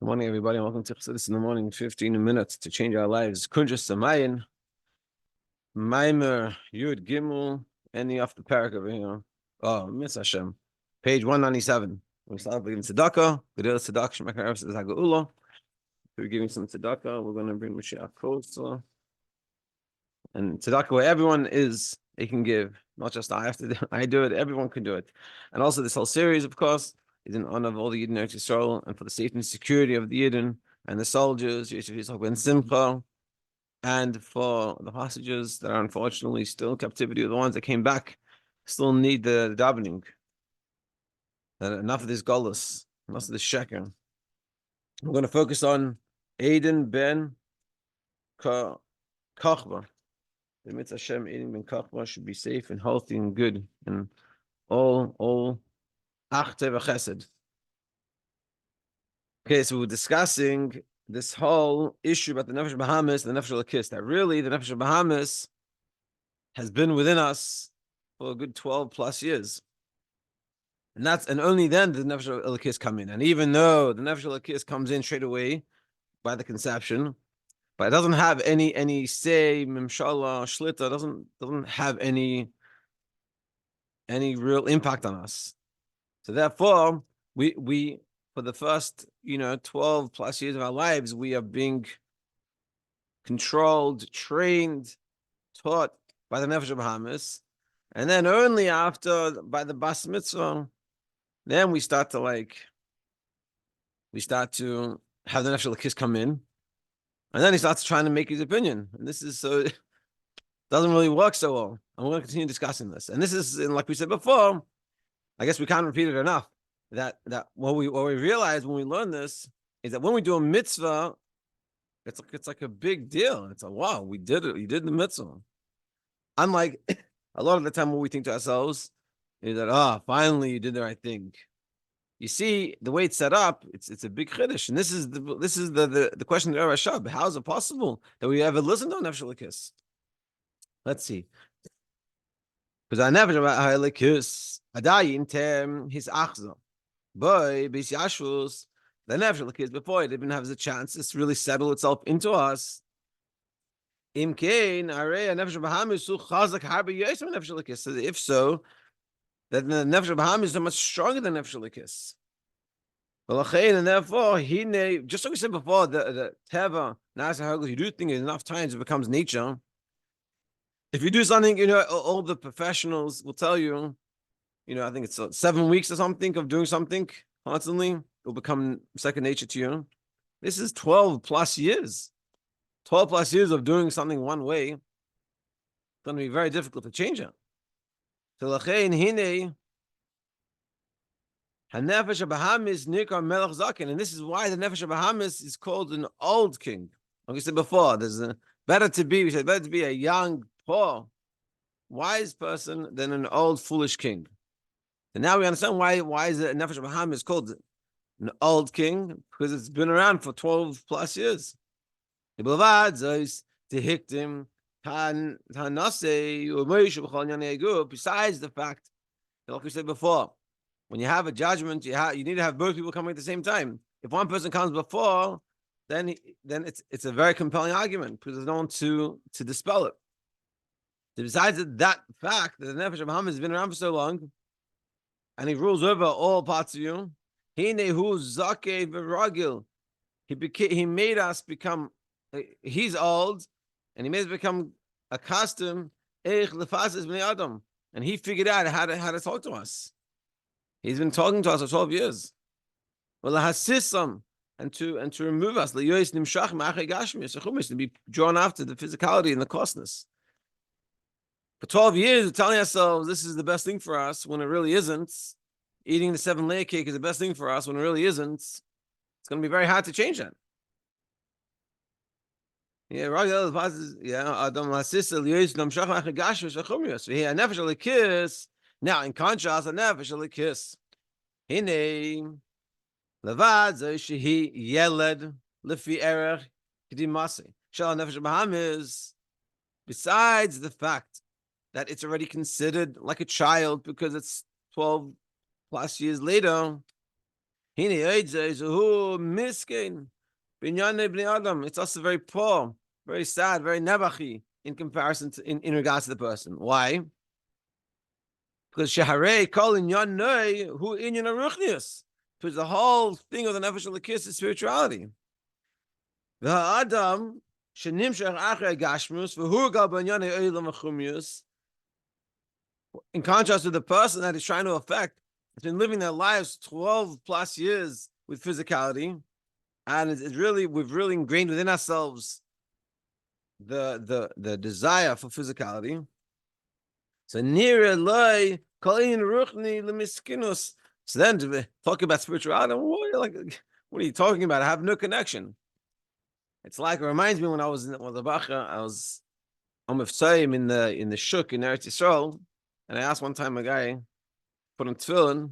Good morning, everybody. Welcome to Chassidus in the morning. 15 minutes to change our lives. Kuntres Samayin, Maimer Yud Gimel, any off the parak over here. Oh, Miss Hashem, page 197. We start giving tzedakah. We did tzedakah. Shemekar Eretz Yisroel. We're giving some tzedakah. We're going to bring Mashiach closer. And tzedakah, where everyone is, they can give. Not just I have to do. I do it. Everyone can do it. And also this whole series, of course, is in honor of all the Eden Eretz Yisroel and for the safety and security of the Eden and the soldiers, Yosef and Simcha, and for the hostages that are unfortunately still in captivity, or the ones that came back, still need the davening. That enough of this gullus, enough of this sheker. We're going to focus on Eden ben Kochva. The mitzvah Hashem, Eden ben Kochva should be safe and healthy and good and all achte v'chesed. Okay, so we're discussing this whole issue about the Nefesh Bahamis and the Nefesh Elokis. That really, the Nefesh Bahamis has been within us for a good 12 plus years. And only then the Nefesh Elokis come in. And even though the Nefesh Elokis comes in straight away by the conception, but it doesn't have any say, Mimshala, Shlita, doesn't have any real impact on us. So therefore, we for the first 12 plus years of our lives, we are being controlled, trained, taught by the Nefesh Bahamis, and then only after by the Bas Mitzvah, then we start to have the Nefesh Elokis come in, and then he starts trying to make his opinion, and this is so it doesn't really work so well. And we're going to continue discussing this, and this is, like we said before, I guess we can't repeat it enough. That what we realize when we learn this is that when we do a mitzvah, it's like a big deal. It's like, wow, we did it. You did the mitzvah. Unlike a lot of the time what we think to ourselves is that, finally you did the right thing. You see, the way it's set up, it's a big chiddush. And this is the question of the Rashab. How is it possible that we ever listen to a Nefesh Elokis? Let's see. Because I never Elokis adayin tem his achza. Boy, the Nefesh Elokis before it didn't have the chance to really settle itself into us. So if so, then the Nefesh Bahamis is much stronger than Nefesh Elokis. And therefore, just like we said before, the Teva, you do think enough times it becomes nature. If you do something, all the professionals will tell you, I think it's 7 weeks or something of doing something constantly, it will become second nature to you. This is 12 plus years. 12 plus years of doing something one way. It's going to be very difficult to change it. So, and this is why the Nefesh Bahamis is called an old king. Like we said before, we said better to be a young, poor, wise person than an old, foolish king. And now we understand why is the Nefesh Bahamis called an old king? Because it's been around for 12 plus years. Besides the fact that, like we said before, when you have a judgment, you need to have both people coming at the same time. If one person comes before, then it's a very compelling argument because there's no one to dispel it. Besides that fact that the Nefesh Bahamis has been around for so long, and he rules over all parts of you. He made us become. He's old, and he made us become accustomed. And he figured out how to talk to us. He's been talking to us for 12 years. Well, and to remove us, to be drawn after the physicality and the costness. For 12 years, we're telling ourselves this is the best thing for us when it really isn't. Eating the 7-layer cake is the best thing for us when it really isn't. It's going to be very hard to change that. Yeah, right. Now, in contrast, a Nefesh Elokis. Hine levad shehi yeled lefi erech kedimase. Shal Nefesh Bahamis. Besides the fact that it's already considered like a child because it's 12 plus years later, It's also very poor, very sad, very nebachi in comparison to in regards to the person. Why? Because shaharei kol inyan noi hu inyan aruchnius. Because the whole thing of the nefesh elokis is spirituality. The adam shenimshach achrei gashmus v'hu gal b'inyan ha'olam v'chumius. In contrast to the person that is trying to affect, has been living their lives 12 plus years with physicality, and we've really ingrained within ourselves the desire for physicality. So near loy kolin ruchni lemiskinus. So then to talk about spirituality, what are you talking about? I have no connection. It reminds me when I was in the Bacha, I was on Miftzayim in the Shuk in Eretz Yisroel, and I asked one time a guy, put on tefillin,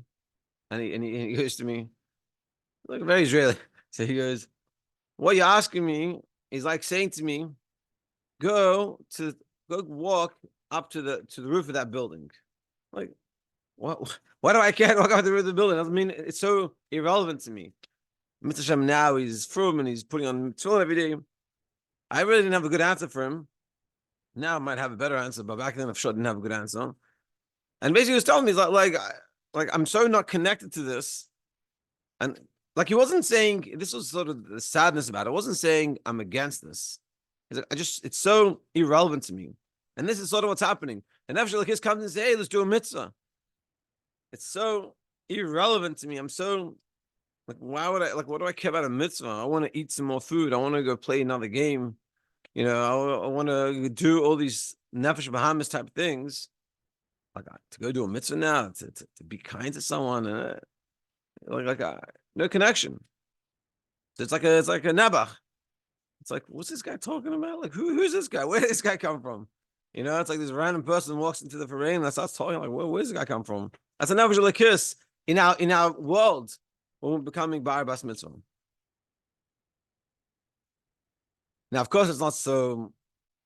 and he goes to me, look, very Israeli. So he goes, what you're asking me is like saying to me, go walk up to the roof of that building. Like, what? Why do I can't walk up to the roof of the building? I mean, it's so irrelevant to me. Mr. Shem now he's frum and he's putting on tefillin every day. I really didn't have a good answer for him. Now I might have a better answer, but back then I sure didn't have a good answer. And basically he was telling me, like I'm so not connected to this. And like he wasn't saying, this was sort of the sadness about it. I wasn't saying I'm against this. It's so irrelevant to me. And this is sort of what's happening. And Nefesh Elokis comes and says, hey, let's do a mitzvah. It's so irrelevant to me. I'm so, what do I care about a mitzvah? I want to eat some more food. I want to go play another game. You know, I want to do all these Nefesh Bahamas type things. Like to go do a mitzvah now, to be kind to someone. No connection. So it's like a nebach. It's like, what's this guy talking about? Like, who's this guy? Where did this guy come from? You know, it's like this random person walks into the parade and starts talking like, where's this guy come from? That's a nefesh elokis in our world when we're becoming bar bas mitzvah. Now, of course, it's not so.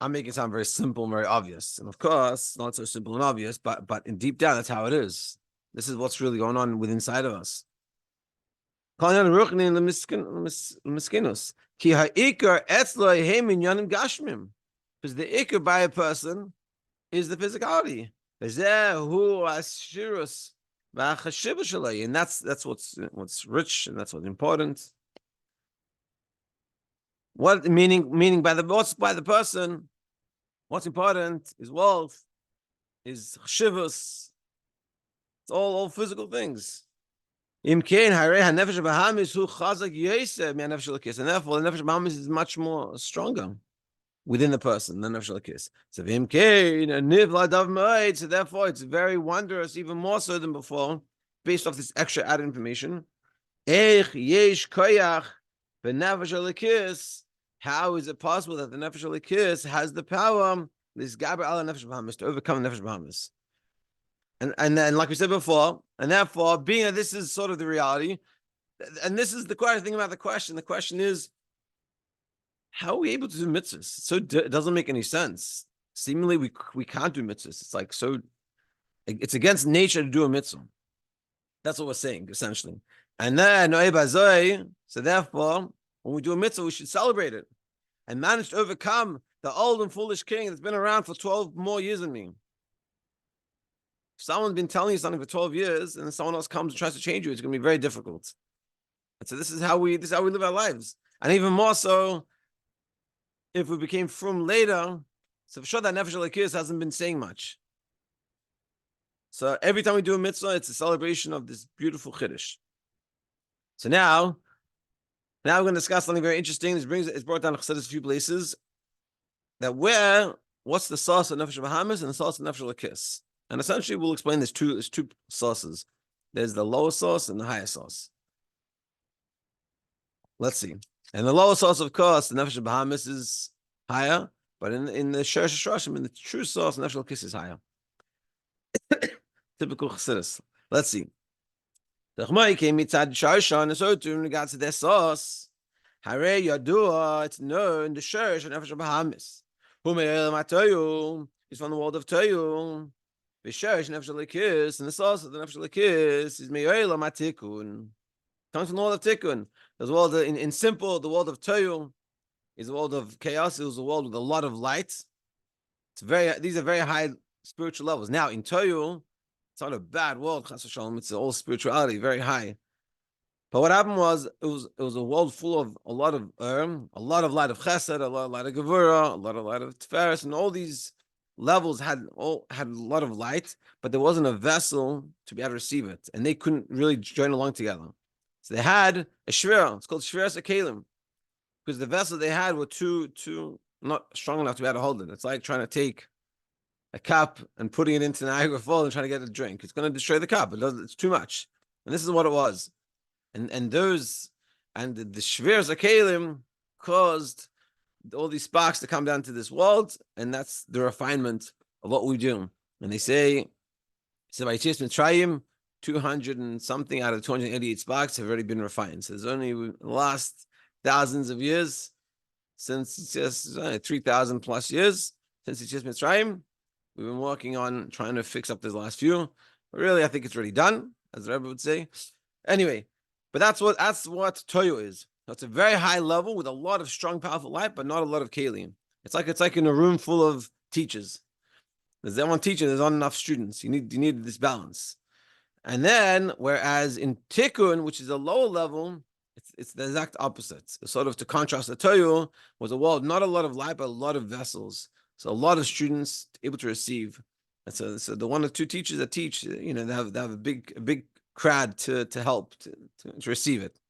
I'm making it sound very simple and very obvious, and of course, not so simple and obvious. But in deep down, that's how it is. This is what's really going on within inside of us. Because the ikar by a person is the physicality. And that's what's rich and that's what's important. What meaning by the person, what's important is wealth, is chshivus. It's all physical things. And therefore, the nefesh bahamis is much more stronger within the person than nefesh elokis. So therefore, it's very wondrous, even more so than before, based off this extra added information. How is it possible that the nefesh elokis has the power, this gaber ala nefesh bahamis, to overcome nefesh bahamis? And then, like we said before, and therefore, being that this is sort of the reality, and this is the thing about the question. The question is, how are we able to do mitzvahs? It doesn't make any sense. Seemingly, we can't do mitzvahs. It's like it's against nature to do a mitzvah. That's what we're saying, essentially. And then, so therefore, when we do a mitzvah, we should celebrate it and manage to overcome the old and foolish king that's been around for 12 more years than me. If someone's been telling you something for 12 years and then someone else comes and tries to change you, it's going to be very difficult. And so this is how we live our lives. And even more so, if we became frum later, so for sure that nefesh elokis hasn't been saying much. So every time we do a mitzvah, it's a celebration of this beautiful chiddush. So now we're going to discuss something very interesting. It's brought down a few places that what's the source of nefesh bahamis and the source of nefesh elokis. And essentially, we'll explain there's two sources. There's the lower source and the higher source. Let's see. And the lower source, of course, the nefesh bahamis is higher, but in the Shiur Shashim, in the true source, nefesh elokis is higher. Typical chassidus. Let's see. The Chmai came mitzad sharshan, and so in regards to their source, Hare Yadua, it's known the Shiur nefesh bahamis. Who made Matayu is from the world of Tayu. The Shiur nefesh elokis, and the source of the nefesh elokis is me'olam hatikun. Comes from the world of Tikkun. There's a world in simple, the world of Toyu is a world of chaos. It was a world with a lot of light. These are very high spiritual levels. Now in Toyu, it's not a bad world, Chas v'shalom. It's all spirituality, very high. But what happened was it was a world full of a lot of light of Chesed, a lot of light of Gevurah, a lot of light of Tiferes, and all these levels had a lot of light, but there wasn't a vessel to be able to receive it, and they couldn't really join along together. So they had a shvira. It's called shviras akelim, because the vessel they had were too not strong enough to be able to hold it. It's like trying to take a cup and putting it into Niagara Falls and trying to get a drink. It's going to destroy the cup. It's too much, and this is what it was. And the shviras akelim caused all these sparks to come down to this world, and that's the refinement of what we do. And they say, by Yetzias Mitzrayim, 200 and something out of 288 sparks have already been refined. So there's only the last thousands of years, since it's just 3,000 plus years since Yetzias Mitzrayim, we've been working on trying to fix up those last few. But really, I think it's already done, as the Rebbe would say. Anyway, but that's what Toyu is. It's a very high level with a lot of strong, powerful light, but not a lot of kelim. It's like in a room full of teachers. There's one teacher, there's not enough students. You need this balance. And then, whereas in Tikkun, which is a lower level, it's the exact opposite. Sort of to contrast, the Toyu was a world, not a lot of light, but a lot of vessels. So a lot of students able to receive. And so the one or two teachers that teach, they have a big crowd to help to receive it.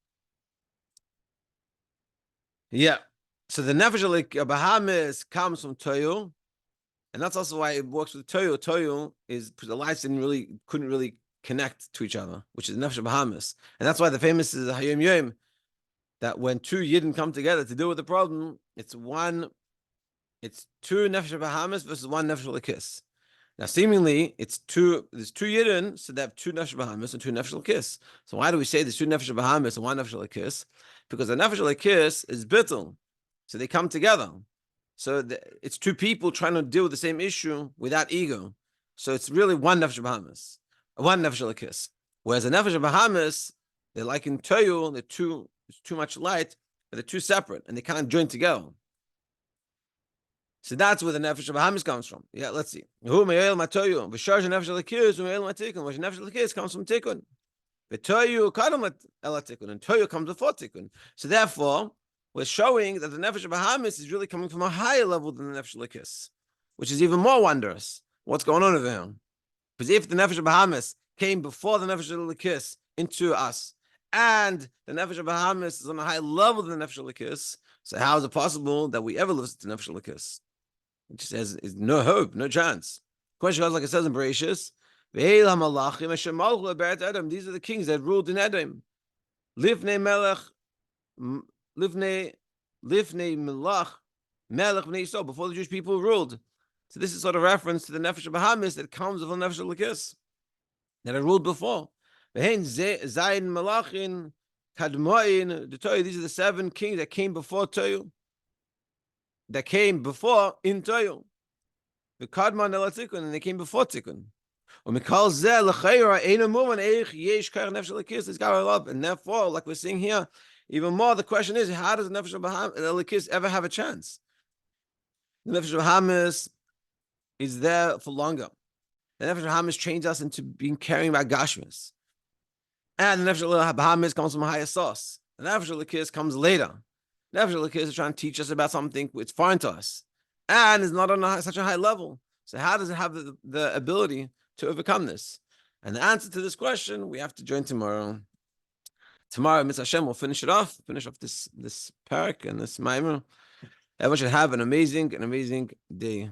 Yeah. So the Nefesh Bahamis comes from Toyu, and that's also why it works with Toyu. Toyu is because the lights couldn't really connect to each other, which is Nefesh Bahamis. And that's why the famous is Hayom Yom, that when two Yidden come together to deal with the problem, it's two Nefesh Bahamis versus one Nefesh Lakis. Now, seemingly, there's two Yidden, so they have two Nefesh Bahamis and two Nefesh Lakis. So why do we say there's two Nefesh Bahamis and one Nefesh Lakis? Because the Nefesh Lakis is bittul, so they come together. So it's two people trying to deal with the same issue without ego. So it's really one Nefesh Bahamis, one Nefesh Lakis. Whereas the Nefesh Bahamis, they're like in Toyu, there's too much light, but they're two separate, and they can't join together. So that's where the Nefesh Bahamis comes from. Yeah, let's see. Who me'el matoyu? V'sharj Nefesh Lakis, who me'el matikun? Which Nefesh Lakis comes from Tikkun. V'toyu kadam el Tikkun, and Toyu comes before Tikkun. So therefore, we're showing that the Nefesh Bahamis is really coming from a higher level than the Nefesh Lakis, which is even more wondrous. What's going on over here? Because if the Nefesh Bahamis came before the Nefesh Lakis into us, and the Nefesh Bahamis is on a high level than the Nefesh Lakis, so how is it possible that we ever listen to Nefesh Lakis? It just says, is no hope, no chance. Question goes like it says in Bereshis, these are the kings that ruled in Edom. Lifnei melech, lifnei melech, melech bnei Yisrael, before the Jewish people ruled. So this is sort of reference to the Nefesh Bahamis that comes of the Nefesh Lakis that had ruled before. Zayin Malachin, Kadmoin, the Toyu. These are the 7 kings that came before Toyu. That came before in Toyu. The Kadmon el Tikkun, and they came before Tikkun. And therefore, like we're seeing here, even more, the question is, how does the Nefesh Lakis ever have a chance? The Nefesh Bahamis is there for longer. The Nefesh Bahamis trains us into carrying about Gashmis. And the Nefesh Bahamis comes from a higher source. The Nefesh Lakis comes later. The Nefesh Lakis is trying to teach us about something it's foreign to us. And is not on such a high level. So how does it have the ability to overcome this? And the answer to this question, we have to join tomorrow. Tomorrow, Mitzvah Hashem will finish off this parak and this maimer. Everyone should have an amazing day.